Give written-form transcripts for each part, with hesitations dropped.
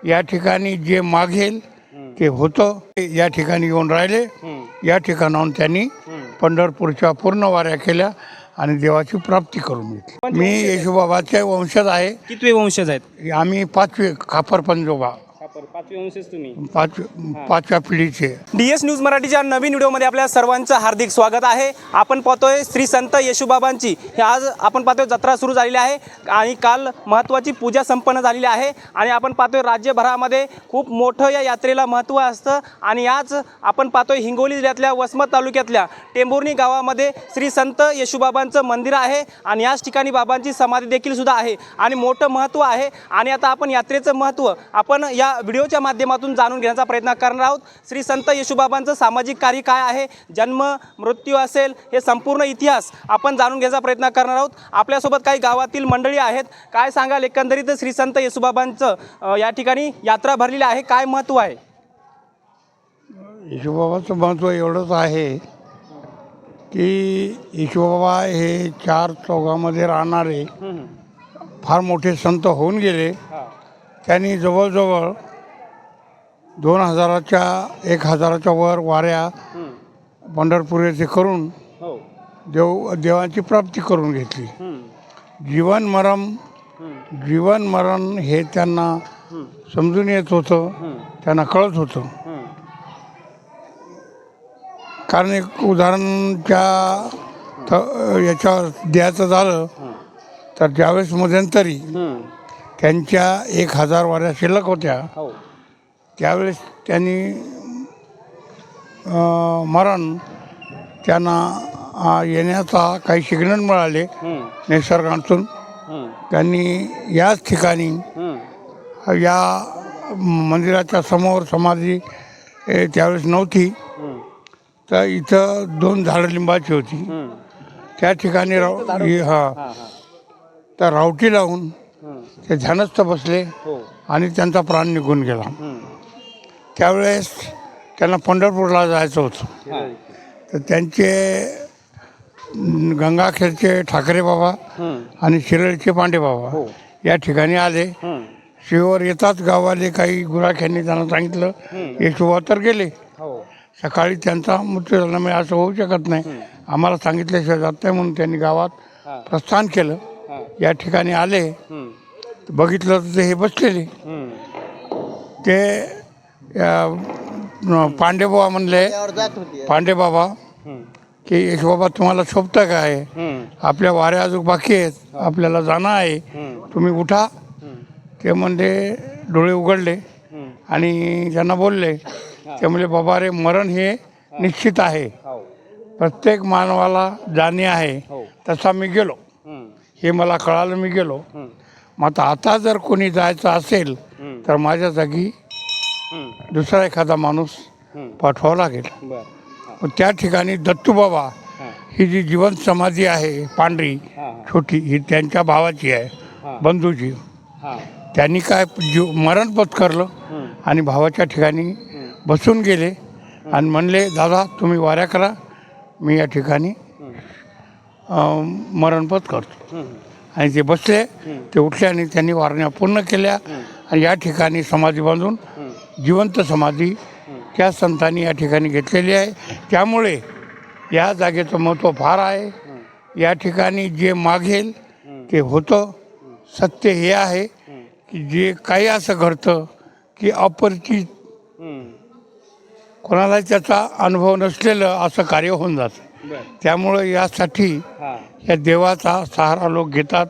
या ठिकाणी जे मागेल ते होतं. या ठिकाणी येऊन राहिले. या ठिकाणाहून त्यांनी पंढरपूरच्या पूर्ण वाऱ्या केल्या आणि देवाची प्राप्ती करून घेतली. मी येशूबाबाचे वंशज आहे. कितवे वंशज आहेत? आम्ही पाचवे खापर पंजोबा, पाचवे वंशज तुम्ही. पाचव्या पिढीचे. DS न्यूज मराठीच्या नवीन व्हिडिओमध्ये आपल्या सर्वांचं हार्दिक स्वागत आहे. आपण पाहतोय श्री संत येशूबाबांची हे आज आपण पाहतोय जत्रा सुरू झालेली आहे आणि काल महत्त्वाची पूजा संपन्न झालेली आहे आणि आपण पाहतोय राज्यभरामध्ये खूप मोठं या यात्रेला महत्त्व असतं आणि आज आपण पाहतोय हिंगोली जिल्ह्यातल्या वसमत तालुक्यातल्या टेंभुर्णी गावामध्ये श्री संत येशूबाबांचं मंदिर आहे आणि याच ठिकाणी बाबांची समाधी देखील सुद्धा आहे आणि मोठं महत्त्व आहे. आणि आता आपण यात्रेचं महत्त्व आपण या व्हिडिओच्या माध्यमातून जाणून घेण्याचा प्रयत्न करणार आहोत. श्री संत येशूबाबांचं सामाजिक कार्य काय आहे, जन्म मृत्यू असेल, हे संपूर्ण इतिहास आपण जाणून घेण्याचा प्रयत्न करणार आहोत. आपल्यासोबत काही गावातील मंडळी आहेत. काय सांगाल एकंदरीत श्री संत येशूबाबांचं या ठिकाणी यात्रा भरलेली आहे, काय महत्त्व आहे? येशूबाबाचं महत्त्व एवढंच आहे की येशूबाबा हे चार चौघामध्ये राहणारे फार मोठे संत होऊन गेले. त्यांनी जवळजवळ 2000च्या 1000च्या वर वाऱ्या पंढरपूर येथे करून देवाची प्राप्ती करून घेतली. जीवन मरण हे त्यांना समजून येत होतं, त्यांना कळत होतं. कारण एक उदाहरणच्या याच्यावर द्यायचं झालं तर ज्यावेळेस मध्यंतरी त्यांच्या 1000 वाऱ्या शिल्लक होत्या त्यावेळेस त्यांनी त्यांना येण्याचा काही सिग्नल मिळाले निसर्गातून. त्यांनी याच ठिकाणी या मंदिराच्या समोर समाधी त्यावेळेस नव्हती, तर इथं 2 झाडं लिंबाची होती. त्या ठिकाणी तर रावटी लावून ते ध्यानस्थ बसले आणि त्यांचा प्राण निघून गेला. त्यावेळेस त्यांना पंढरपूरला जायचं होतं, तर त्यांचे गंगाखेडचे ठाकरे बाबा आणि शिरळचे पांडे बाबा या ठिकाणी आले. शिवेवर येतात गावाले काही गुराख्यांनी त्यांना सांगितलं येशूबा तर गेले. सकाळी त्यांचा मृत्यू झाला. म्हणजे असं होऊ शकत नाही, आम्हाला सांगितल्याशिवाय जात नाही, म्हणून त्यांनी गावात प्रस्थान केलं. या ठिकाणी आले, बघितलं तर ते हे बसलेले. ते पांडेबाबा म्हणले, पांडे बाबा की येशूबाबा तुम्हाला शोभतं काय, आपल्या वाऱ्या अजून बाकी आहेत, आपल्याला जाणं आहे, तुम्ही उठा. ते म्हणले, डोळे उघडले आणि त्यांना बोलले. ते म्हणले बाबा रे, मरण हे निश्चित आहे, प्रत्येक मानवाला जाणे आहे, तसा मी गेलो, हे मला कळालं, मी गेलो. मग आता जर कोणी जायचं असेल तर माझ्या जागी दुसरा एखादा माणूस पाठवावा लागेल. त्या ठिकाणी दत्तूबाबा ही जी जिवंत समाधी आहे पांढरी छोटी, ही त्यांच्या भावाची आहे, बंधूची. त्यांनी काय मरण पत्करलं आणि भावाच्या ठिकाणी बसून गेले आणि म्हणले दादा तुम्ही वाऱ्या करा, मी या ठिकाणी मरणपत करतो. आणि ते बसले, ते उठले आणि त्यांनी वारण्या पूर्ण केल्या आणि या ठिकाणी समाधी बांधून जिवंत समाधी त्या संतांनी या ठिकाणी घेतलेली आहे. त्यामुळे या जागेचं महत्त्व फार आहे. या ठिकाणी जे मागेल ते होतं. सत्य हे आहे की जे काही असं घडतं की अपरिचित, कोणाला त्याचा अनुभव नसलेलं असं कार्य होऊन जातं. त्यामुळं यासाठी या देवाचा सहारा लोक घेतात.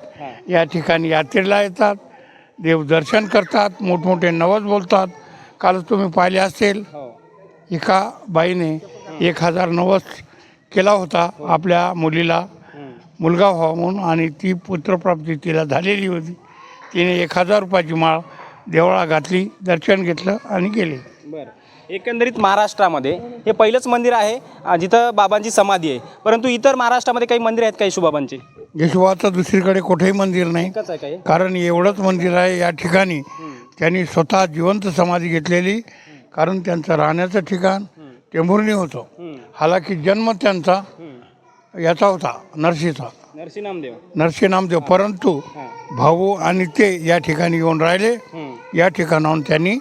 या ठिकाणी यात्रेला येतात, देवदर्शन करतात, मोठमोठे नवस बोलतात. काल तुम्ही पाहिले असेल, एका बाईने 1000 नवस केला होता आपल्या मुलीला मुलगा व्हावा म्हणून, आणि ती पुत्रप्राप्ती तिला झालेली होती. तिने 1000 रुपयाची माळ देवळा घातली, दर्शन घेतलं आणि गेले. एकंदरीत महाराष्ट्रामध्ये हे पहिलंच मंदिर आहे जिथं बाबांची समाधी आहे, परंतु इतर महाराष्ट्रामध्ये काही मंदिर आहेत का येशूबाबांचे? येशूबाबाचं दुसरीकडे कुठेही मंदिर नाही, कारण एवढंच मंदिर आहे. या ठिकाणी त्यांनी स्वतः जिवंत समाधी घेतलेली, कारण त्यांचं राहण्याचं ठिकाण टेंभुर्णी होतं. हालाकी जन्म त्यांचा याचा होता नरशीचा, नरसी नामदेव, परंतु भाऊ आणि ते या ठिकाणी येऊन राहिले या ठिकाणाहून त्यांनी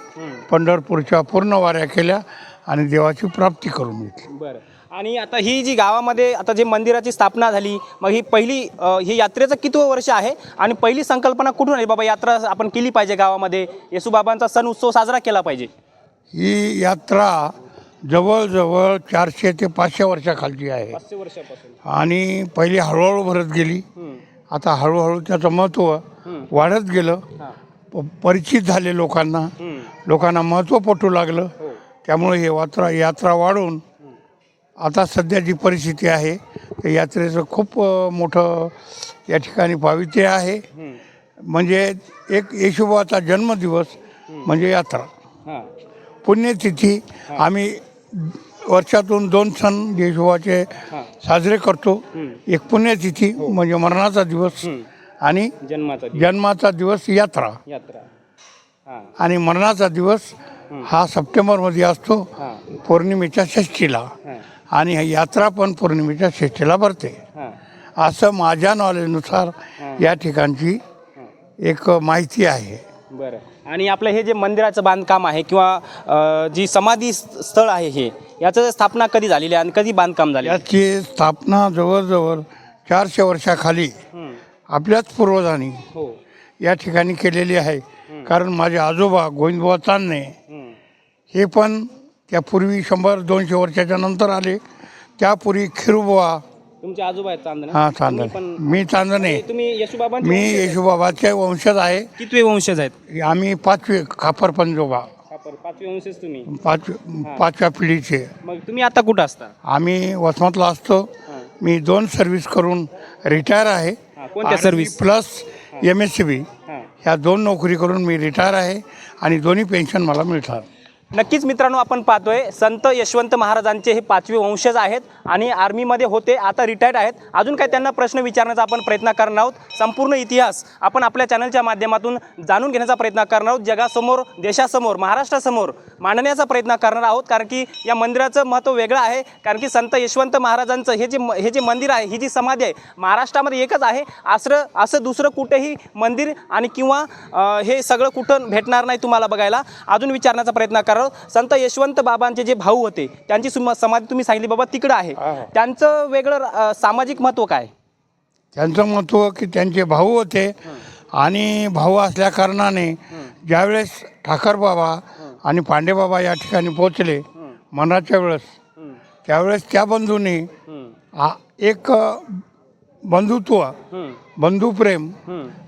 पंढरपूरच्या पूर्ण वाऱ्या केल्या आणि देवाची प्राप्ती करून घेतली. बरं. आणि आता ही जी गावामध्ये आता जे मंदिराची स्थापना झाली, मग ही पहिली ही यात्रेचं कितवं वर्ष आहे आणि पहिली संकल्पना कुठून आली बाबा यात्रा आपण केली पाहिजे गावामध्ये, येशूबाबांचा सण उत्सव साजरा केला पाहिजे? ही यात्रा जवळजवळ 400 ते 500 वर्षाखालची आहे 500 वर्षापासून. आणि पहिली हळूहळू भरत गेली. आता हळूहळू त्याचं महत्त्व वाढत गेलं. परिचित झाले लोकांना महत्त्व पटू लागलं. त्यामुळे हे यात्रा वाढून आता सध्या जी परिस्थिती आहे त्या यात्रेचं खूप मोठं या ठिकाणी पावित्र्य आहे. म्हणजे एक येशूबाचा जन्मदिवस म्हणजे यात्रा. पुण्यतिथी आम्ही वर्षातून 2 सण येशूबाचे साजरे करतो. एक पुण्यतिथी म्हणजे मरणाचा दिवस आणि जन्माचा दिवस यात्रा. आणि मरणाचा दिवस हा सप्टेंबरमध्ये असतो पौर्णिमेच्या षष्ठीला. आणि ही यात्रा पण पौर्णिमेच्या षष्ठीला भरते. असं माझ्या नॉलेजनुसार या ठिकाणची एक माहिती आहे. बरं. आणि आपलं हे जे मंदिराचं बांधकाम आहे किंवा जी समाधी स्थळ आहे हे याचं स्थापना कधी झालेली आहे आणि कधी बांधकाम झाले? याची स्थापना जवळजवळ 400 वर्षाखाली आपल्याच पूर्वजांनी या ठिकाणी केलेली आहे. कारण माझे आजोबा गोविंदबुवा चांदणे हे पण त्यापूर्वी 100-200 वर्षाच्या नंतर आले. त्यापूर्वी खिरूबुवा. तुमचे आजोबा आहेत चांदणे? हां, चांदणे. मी चांदणे. तुम्ही येशूबाबा? मी येशूबाबाचे वंशज आहे. कितवे वंशज आहेत? आम्ही 5वे खापर पंजोबा. 5वे वंशज तुम्ही? 5व्या पिढीचे. मग तुम्ही आता कुठं असता? आम्ही वसमतला असतो. मी 2 सर्व्हिस करून रिटायर आहे. कोणत्या सर्व्हिस? प्लस MSCB ह्या 2 नोकरी करून मी रिटायर आहे आणि दोन्ही पेन्शन मला मिळतात. नक्कीच मित्रांनो, आपण पाहतोय संत यशवंत महाराजांचे हे 5वे वंशज आहेत आणि आर्मीमध्ये होते, आता रिटायर्ड आहेत. अजून काय त्यांना प्रश्न विचारण्याचा आपण प्रयत्न करणार आहोत. संपूर्ण इतिहास आपण आपल्या चॅनलच्या माध्यमातून जाणून घेण्याचा प्रयत्न करणार आहोत. जगासमोर, देशासमोर, महाराष्ट्रासमोर मांडण्याचा प्रयत्न करणार आहोत. कारण की या मंदिराचं महत्त्व वेगळं आहे. कारण की संत यशवंत महाराजांचं हे जे मंदिर आहे, ही जी समाधी आहे, महाराष्ट्रामध्ये एकच आहे. असं दुसरं कुठेही मंदिर आणि किंवा हे सगळं कुठं भेटणार नाही तुम्हाला बघायला. अजून विचारण्याचा प्रयत्न करा. संत यशवंत बाबांचे जे भाऊ होते त्यांची समाधी तुम्ही सांगितली बाबा तिकडं आहे, त्यांचं वेगळं सामाजिक महत्त्व काय? त्यांचं महत्त्व की त्यांचे भाऊ होते आणि भाऊ असल्या कारणाने ज्यावेळेस ठाकर बाबा आणि पांडे बाबा या ठिकाणी पोहोचले मनाच्या वेळेस, त्यावेळेस त्या बंधूंनी एक बंधुत्व, बंधुप्रेम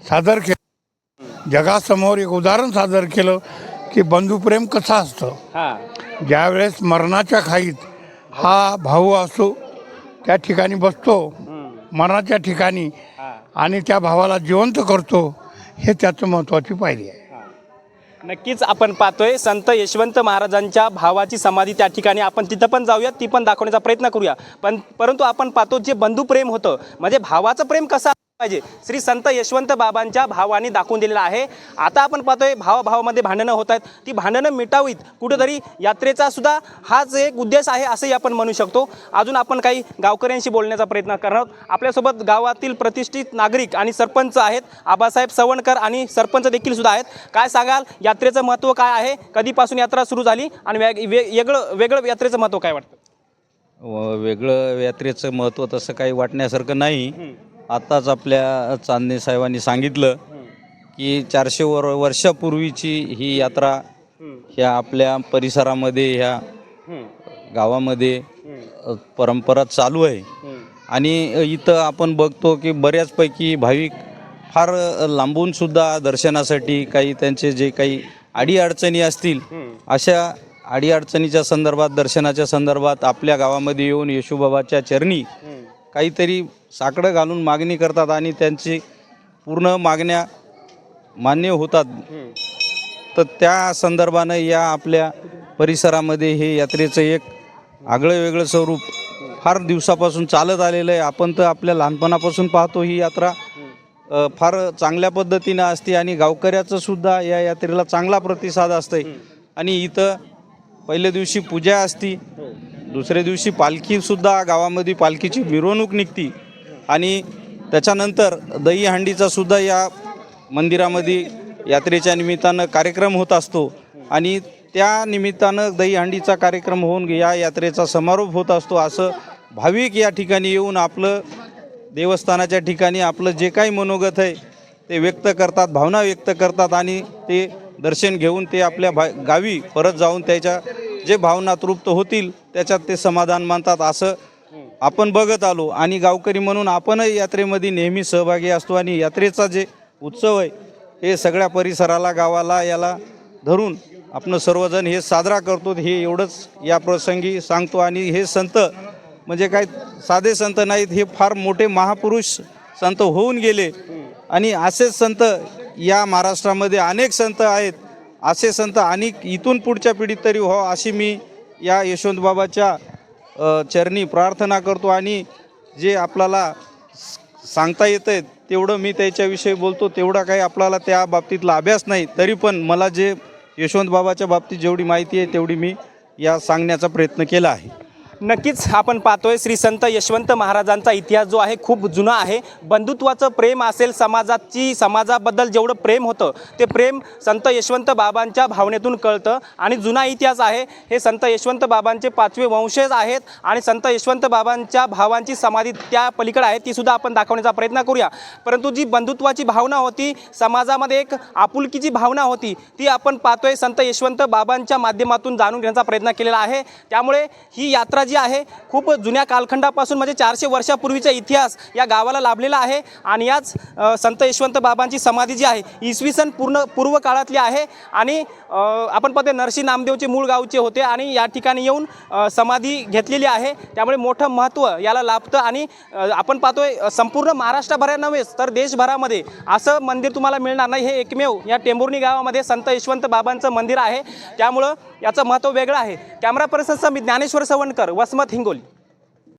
सादर केलं. जगासमोर एक उदाहरण सादर केलं की बंधुप्रेम कसं असतं. ज्यावेळेस मरणाच्या खाईत हा भाऊ असो त्या ठिकाणी बसतो मरणाच्या ठिकाणी आणि त्या भावाला जिवंत करतो, हे त्याचं महत्त्वाची पायरी आहे. नक्कीच आपण पाहतोय संत यशवंत महाराजांच्या भावाची समाधी त्या ठिकाणी. आपण तिथं पण जाऊया, ती पण दाखवण्याचा प्रयत्न करूया. परंतु आपण पाहतो जे बंधुप्रेम होतं म्हणजे भावाचं प्रेम कसं पाहिजे श्री संत यशवंत बाबांच्या भावानी दाखवून दिलेलं आहे. आता आपण पाहतोय भावामध्ये भांडणं होत आहेत, ती भांडणं मिटावीत कुठंतरी यात्रेचा सुद्धा हाच एक उद्देश आहे असंही आपण म्हणू शकतो. अजून आपण काही गावकऱ्यांशी बोलण्याचा प्रयत्न करणार आहोत. आपल्यासोबत गावातील प्रतिष्ठित नागरिक आणि सरपंच आहेत, आबासाहेब सवणकर, आणि सरपंच देखील सुद्धा आहेत. काय सांगाल, यात्रेचं महत्त्व काय आहे, कधीपासून यात्रा सुरू झाली आणि वेगळं यात्रेचं महत्त्व काय वाटतं? वेगळं यात्रेचं महत्त्व तसं काही वाटण्यासारखं नाही. आताच आपल्या चांदणे साहेबांनी सांगितलं की 400 वर्षापूर्वीची ही यात्रा ह्या आपल्या परिसरामध्ये, ह्या गावामध्ये परंपरा चालू आहे. आणि इथं आपण बघतो की बऱ्याचपैकी भाविक फार लांबून सुद्धा दर्शनासाठी, काही त्यांचे जे काही अडीअडचणी असतील अशा अडीअडचणीच्या संदर्भात, दर्शनाच्या संदर्भात आपल्या गावामध्ये येऊन येशूबाबाच्या चरणी काहीतरी साकडं घालून मागणी करतात आणि त्यांची पूर्ण मागण्या मान्य होतात. तर त्या संदर्भानं या आपल्या परिसरामध्ये हे यात्रेचं एक आगळं वेगळं स्वरूप फार दिवसापासून चालत आलेलं आहे. आपण तर आपल्या लहानपणापासून पाहतो ही यात्रा फार चांगल्या पद्धतीनं असते आणि गावकऱ्याचं सुद्धा या यात्रेला चांगला प्रतिसाद असतंय. आणि इथं पहिल्या दिवशी पूजा असती, दुसऱ्या दिवशी पालखीसुद्धा गावामध्ये पालखीची मिरवणूक निघती आणि त्याच्यानंतर दहीहंडीचा सुद्धा या मंदिरामध्ये यात्रेच्या निमित्तानं कार्यक्रम होत असतो आणि त्या निमित्तानं दहीहंडीचा कार्यक्रम होऊन या यात्रेचा समारोप होत असतो. असं भाविक या ठिकाणी येऊन आपलं देवस्थानाच्या ठिकाणी आपलं जे काही मनोगत आहे ते व्यक्त करतात, भावना व्यक्त करतात आणि ते दर्शन घेऊन ते आपल्या गावी परत जाऊन त्याच्या जे भावना तृप्त होतील त्याच्यात ते समाधान मानतात. असं आपण बघत आलो आणि गावकरी म्हणून आपणही यात्रेमध्ये नेहमी सहभागी असतो आणि यात्रेचा जे उत्सव आहे हे सगळ्या परिसराला, गावाला याला धरून आपण सर्वजण हे साजरा करतो. हे एवढंच या प्रसंगी सांगतो. आणि हे संत म्हणजे काय साधे संत नाहीत, हे फार मोठे महापुरुष संत होऊन गेले आणि असेच संत या महाराष्ट्रामध्ये अनेक संत आहेत. असे संत आणि इथून पुढच्या पिढीत तरी हो अशी मी या यशवंत बाबाच्या चरणी प्रार्थना करतो. आणि जे आपल्याला सांगता येतं आहे तेवढं मी त्याच्याविषयी बोलतो. तेवढा काही आपल्याला त्या बाबतीतला अभ्यास नाही, तरी पण मला जे यशवंत बाबाच्या बाबतीत जेवढी माहिती आहे तेवढी मी या सांगण्याचा प्रयत्न केला आहे. नक्कीच आपण पाहतोय श्री संत यशवंत महाराजांचा इतिहास जो आहे खूप जुना आहे. बंधुत्वाचं प्रेम असेल, समाजाबद्दल जेवढं प्रेम होतं ते प्रेम संत यशवंत बाबांच्या भावनेतून कळतं आणि जुना इतिहास आहे. हे संत यशवंत बाबांचे 5वे वंशज आहेत आणि संत यशवंत बाबांच्या भावांची समाधी त्या पलीकडे आहे, ती सुद्धा आपण दाखवण्याचा प्रयत्न करूया. परंतु जी बंधुत्वाची भावना होती, समाजामध्ये एक आपुलकीची भावना होती, ती आपण पाहतोय संत यशवंत बाबांच्या माध्यमातून जाणून घेण्याचा प्रयत्न केलेला आहे. त्यामुळे ही यात्रा जी आहे खूप जुन्या कालखंडापासून म्हणजे 400 वर्षापूर्वीचा इतिहास या गावाला लाभलेला आहे. आणि याच संत यशवंत बाबांची समाधी जी आहे इसवी सन पूर्व काळातली आहे. आणि आपण पाहतो नरसी नामदेवचे मूळ गावचे होते आणि या ठिकाणी येऊन समाधी घेतलेली आहे. त्यामुळे मोठं महत्त्व याला लाभतं. आणि आपण पाहतोय संपूर्ण महाराष्ट्रभरात नव्हेच तर देशभरामध्ये असं मंदिर तुम्हाला मिळणार नाही. हे एकमेव या टेंभुर्णी गावामध्ये संत यशवंत बाबांचं मंदिर आहे. त्यामुळं याचं महत्त्व वेगळं आहे. कॅमेरा पर्सन मी ज्ञानेश्वर सवणकर, वसमत, हिंगोली.